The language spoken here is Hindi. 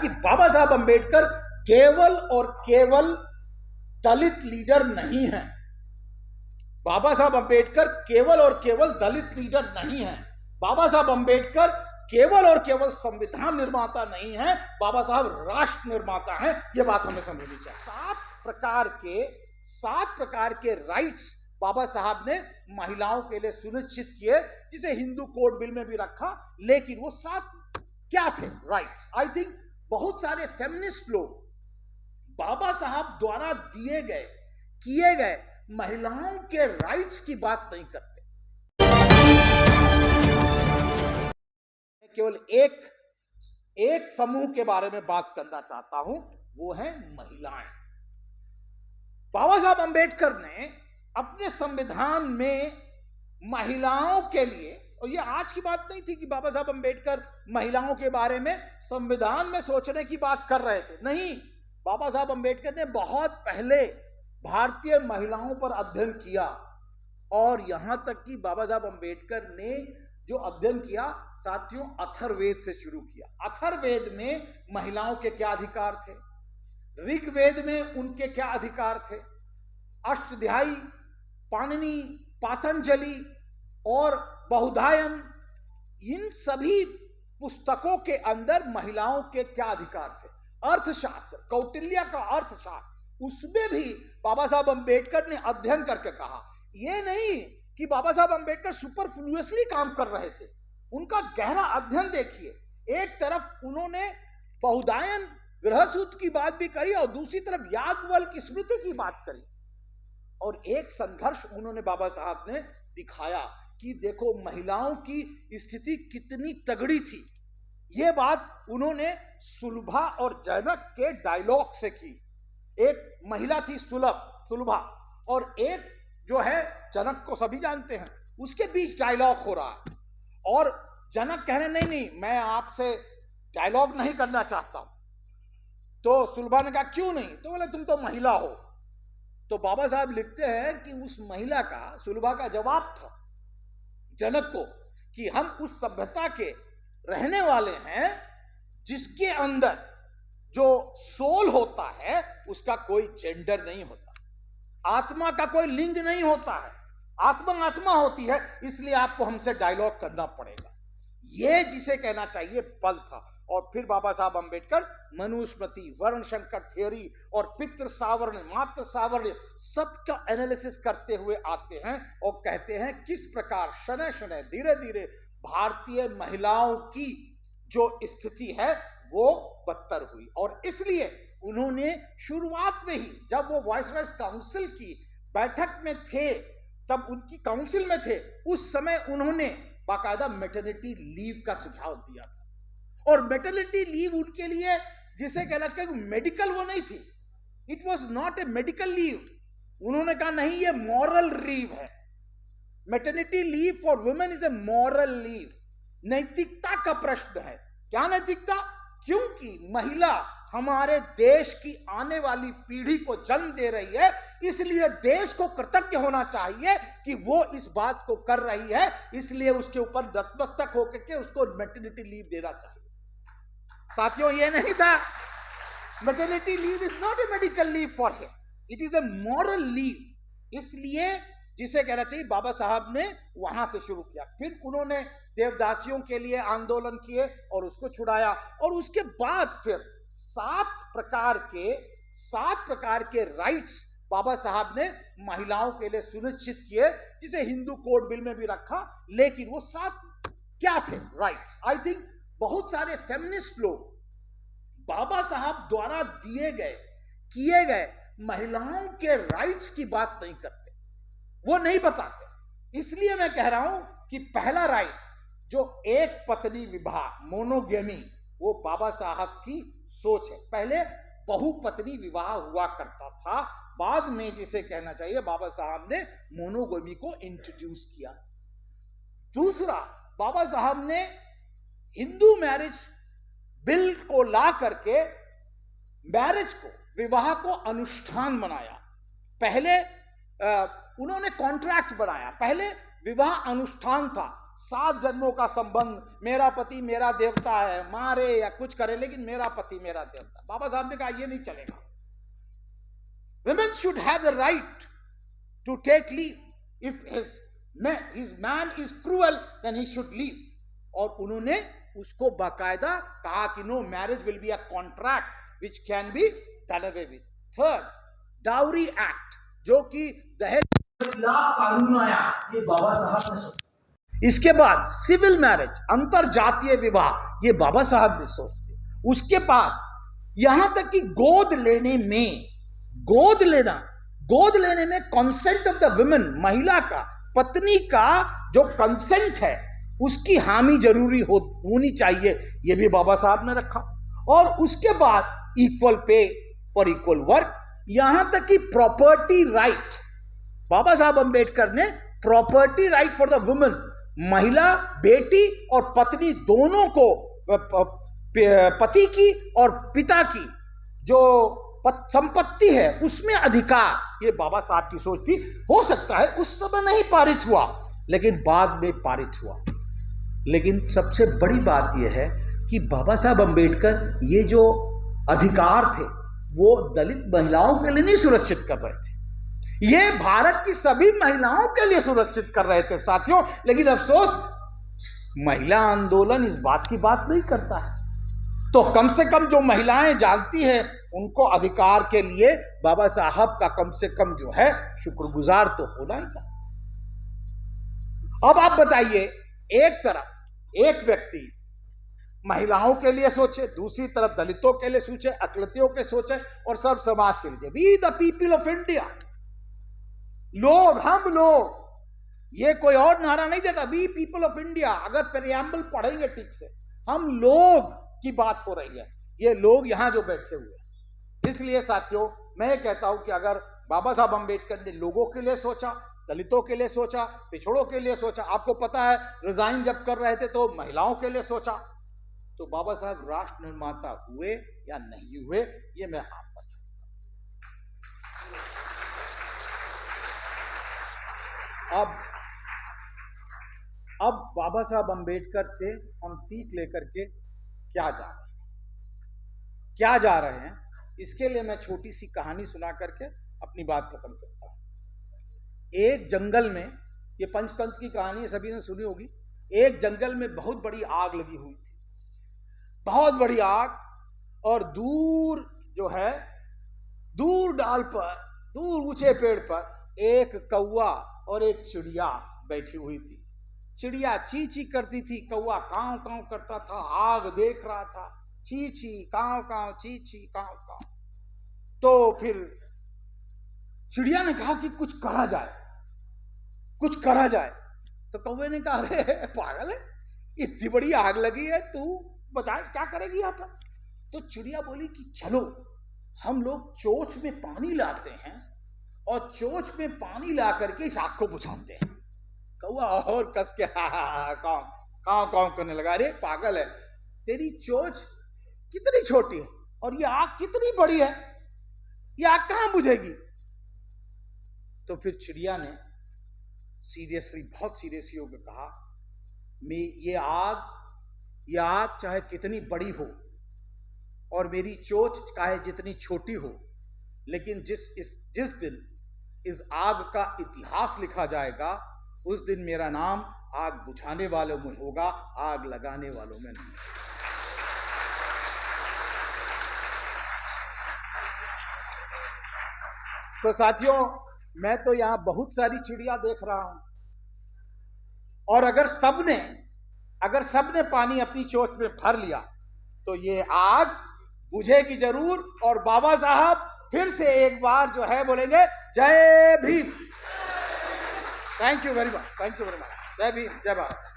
कि बाबा साहब अंबेडकर केवल और केवल दलित लीडर नहीं है। बाबा साहब अंबेडकर केवल और केवल दलित लीडर नहीं है। बाबा साहब अंबेडकर केवल और केवल संविधान निर्माता नहीं है, बाबा साहब राष्ट्र निर्माता हैं। यह बात हमें समझनी चाहिए। 7 प्रकार के राइट्स बाबा साहब ने महिलाओं के लिए सुनिश्चित किए, जिसे हिंदू कोड बिल में भी रखा। लेकिन वो 7 क्या थे राइट्स? आई थिंक बहुत सारे फेमिनिस्ट लोग बाबा साहब द्वारा दिए गए किए गए महिलाओं के राइट्स की बात नहीं करते। केवल एक समूह के बारे में बात करना चाहता हूं, वो है महिलाएं। बाबा साहब अंबेडकर ने अपने संविधान में महिलाओं के लिए, और ये आज की बात नहीं थी कि बाबा साहब अंबेडकर महिलाओं के बारे में संविधान में सोचने की बात कर रहे थे, नहीं। बाबा साहब अंबेडकर ने बहुत पहले भारतीय महिलाओं पर अध्ययन किया, और यहां तक कि बाबा साहब अंबेडकर ने जो अध्ययन किया, साथियों, अथर्ववेद से शुरू किया। अथर्ववेद में महिलाओं के क्या अधिकार थे, ऋग्वेद में उनके क्या अधिकार थे, अष्टाध्यायी, पाणिनि, पातंजलि और बहुधायन, इन सभी पुस्तकों के अंदर महिलाओं के क्या अधिकार थे। अर्थशास्त्र, कौटिल्य का अर्थशास्त्र, उसमें भी बाबा साहब अंबेडकर ने अध्ययन करके कहा। यह नहीं कि बाबा साहब अंबेडकर सुपरफ्लुअसली काम कर रहे थे, उनका गहरा अध्ययन देखिए। एक तरफ उन्होंने बहुधायन, गृहसूत्र की बात भी करी, और दूसरी तरफ याज्ञवल्क्य की स्मृति की बात करी। और एक संघर्ष उन्होंने बाबा साहब ने दिखाया कि देखो महिलाओं की स्थिति कितनी तगड़ी थी। यह बात उन्होंने सुलभा और जनक के डायलॉग से की। एक महिला थी सुलभा, और एक जो है जनक को सभी जानते हैं, उसके बीच डायलॉग हो रहा है। और जनक कह रहे नहीं, मैं आपसे डायलॉग नहीं करना चाहता हूं। तो सुलभा ने कहा क्यों नहीं? तो बोले तुम तो महिला हो। तो बाबा साहब लिखते हैं कि उस महिला का, सुलभा का जवाब था जनक को कि हम उस सभ्यता के रहने वाले हैं जिसके अंदर जो सोल होता है उसका कोई जेंडर नहीं होता, आत्मा का कोई लिंग नहीं होता है, आत्मा होती है, इसलिए आपको हमसे डायलॉग करना पड़ेगा। यह जिसे कहना चाहिए बल था। और फिर बाबा साहब अंबेडकर मनुस्मृति, वर्ण संकर थ्योरी और पितृ सावर्ण, मातृ सावर्ण सबका एनालिसिस करते हुए आते हैं और कहते हैं किस प्रकार शनय शनय धीरे धीरे भारतीय महिलाओं की जो स्थिति है वो बदतर हुई। और इसलिए उन्होंने शुरुआत में ही, जब वो वाइसरॉयज काउंसिल की बैठक में थे, तब उनकी काउंसिल में थे, उस समय उन्होंने बाकायदा मैटरनिटी लीव का सुझाव दिया था। और मैटरनिटी लीव उनके लिए जिसे कहना चाहिए मेडिकल वो नहीं थी, it was not a medical leave. उन्होंने कहा नहीं, ये मॉरल लीव है। Maternity leave for women is a moral leave. नैतिकता का प्रश्न है। क्या नैतिकता? क्योंकि महिला हमारे देश की आने वाली पीढ़ी को जन्म दे रही है, इसलिए देश को कृतज्ञ होना चाहिए कि वो इस बात को कर रही है, इसलिए उसके ऊपर नतमस्तक होकर के उसको मैटरनिटी लीव देना चाहिए। साथियों, ये नहीं था, maternity leave is not a medical leave for him, it is a moral leave. इसलिए जिसे कहना चाहिए बाबा साहब ने वहां से शुरू किया। फिर उन्होंने देवदासियों के लिए आंदोलन किए और उसको छुड़ाया। और उसके बाद फिर 7 प्रकार के राइट्स बाबा साहब ने महिलाओं के लिए सुनिश्चित किए, जिसे हिंदू कोड बिल में भी रखा। लेकिन वो 7 क्या थे राइट्स? आई थिंक बहुत सारे फेमिनिस्ट लोग बाबा साहब द्वारा दिए गए किए गए महिलाओं के राइट्स की बात नहीं करते, वो नहीं बताते। इसलिए मैं कह रहा हूं कि पहला राइट जो एक पत्नी विवाह, मोनोगेमी, वो बाबा साहब की सोच है। पहले बहुपत्नी विवाह हुआ करता था, बाद में जिसे कहना चाहिए बाबा साहब ने मोनोगेमी को इंट्रोड्यूस किया। दूसरा, बाबा साहब ने हिंदू मैरिज बिल को ला करके मैरिज को, विवाह को अनुष्ठान बनाया। पहले उन्होंने कॉन्ट्रैक्ट बनाया, पहले विवाह अनुष्ठान था, 7 जन्मों का संबंध, मेरा पति मेरा देवता है, मारे या कुछ करे लेकिन मेरा पति मेरा देवता। बाबा साहब ने कहा ये नहीं चलेगा। Women should have the right to take leave. If his man is cruel, then he should leave. और उन्होंने उसको बाकायदा कहा कि no, marriage will be a contract which can be done away with. Third, Dowry Act, जो कि दहेज के खिलाफ कानून आया, ये बाबा साहब ने सोचा। इसके बाद सिविल मैरिज, अंतर जातीय विवाह, ये बाबा साहब ने सोचते। उसके बाद यहां तक कि गोद लेने में कंसेंट ऑफ द वुमेन, महिला का, पत्नी का जो कंसेंट है उसकी हामी जरूरी होनी चाहिए, यह भी बाबा साहब ने रखा। और उसके बाद equal pay for equal work, यहां तक कि प्रॉपर्टी राइट, बाबा साहब अंबेडकर ने property right for the women, महिला, बेटी और पत्नी दोनों को पति की और पिता की जो संपत्ति है उसमें अधिकार, ये बाबा साहब की सोच थी। हो सकता है उस समय नहीं पारित हुआ लेकिन बाद में पारित हुआ। लेकिन सबसे बड़ी बात यह है कि बाबा साहब अंबेडकर ये जो अधिकार थे वो दलित महिलाओं के लिए नहीं सुरक्षित कर रहे थे, ये भारत की सभी महिलाओं के लिए सुरक्षित कर रहे थे साथियों। लेकिन अफसोस महिला आंदोलन इस बात की बात नहीं करता है। तो कम से कम जो महिलाएं जानती हैं उनको अधिकार के लिए बाबा साहब का कम से कम जो है शुक्रगुजार तो होना ही चाहिए। अब आप बताइए, एक तरफ एक व्यक्ति महिलाओं के लिए सोचे, दूसरी तरफ दलितों के लिए सोचे, अकलियों के सोचे और सब समाज के लिए। We the people of India, लोग, हम लोग, ये कोई और नारा नहीं देता। वी पीपल ऑफ इंडिया, अगर प्रेएम्बल पढ़ेंगे ठीक से, हम लोग की बात हो रही है, ये लोग यहां जो बैठे हुए हैं। इसलिए साथियों मैं कहता हूं कि अगर बाबा साहब अंबेडकर ने लोगों के लिए सोचा, दलितों के लिए सोचा, पिछड़ों के लिए सोचा, आपको पता है रिजाइन जब कर रहे थे तो महिलाओं के लिए सोचा, तो बाबा साहब राष्ट्र निर्माता हुए या नहीं हुए ये मैं आप पर छोड़ता हूं। अब बाबा साहब अंबेडकर से हम सीख लेकर के क्या जा रहे हैं, इसके लिए मैं छोटी सी कहानी सुना करके अपनी बात खत्म करता हूं। एक जंगल में, ये पंचतंत्र की कहानी सभी ने सुनी होगी, एक जंगल में बहुत बड़ी आग लगी हुई थी, बहुत बड़ी आग। और दूर जो है, दूर डाल पर, दूर ऊंचे पेड़ पर एक कौवा और एक चिड़िया बैठी हुई थी। चिड़िया ची ची करती थी, कौवा कांव कांव करता था, आग देख रहा था, ची ची कांव कांव, ची ची कांव कांव। तो फिर चिड़िया ने कहा कि कुछ करा जाए, कुछ करा जाए। तो कौवे ने कहा अरे पागल है, इतनी बड़ी आग लगी है, तू बता क्या करेगी यहाँ पर। तो चिड़िया बोली कि चलो हम लोग चोंच में पानी लाते हैं और चोंच में पानी ला करके इस आग को बुझाते हैं। कौवा और कस के कांव करने लगा, अरे पागल है, तेरी चोंच कितनी छोटी है और ये आग कितनी बड़ी है, ये आग कहां बुझेगी। तो फिर चिड़िया ने सीरियसली, बहुत सीरियसली होकर कहा, ये आग चाहे कितनी बड़ी हो और मेरी चोंच चाहे जितनी छोटी हो, लेकिन जिस दिन इस आग का इतिहास लिखा जाएगा उस दिन मेरा नाम आग बुझाने वालों में होगा, आग लगाने वालों में नहीं। तो साथियों मैं तो यहां बहुत सारी चिड़िया देख रहा हूं और अगर सबने पानी अपनी चोंच में भर लिया तो ये आग बुझेगी जरूर। और बाबा साहब फिर से एक बार जो है बोलेंगे जय Bhim. Thank you very much, thank you very much. जय भीम, जय भारत।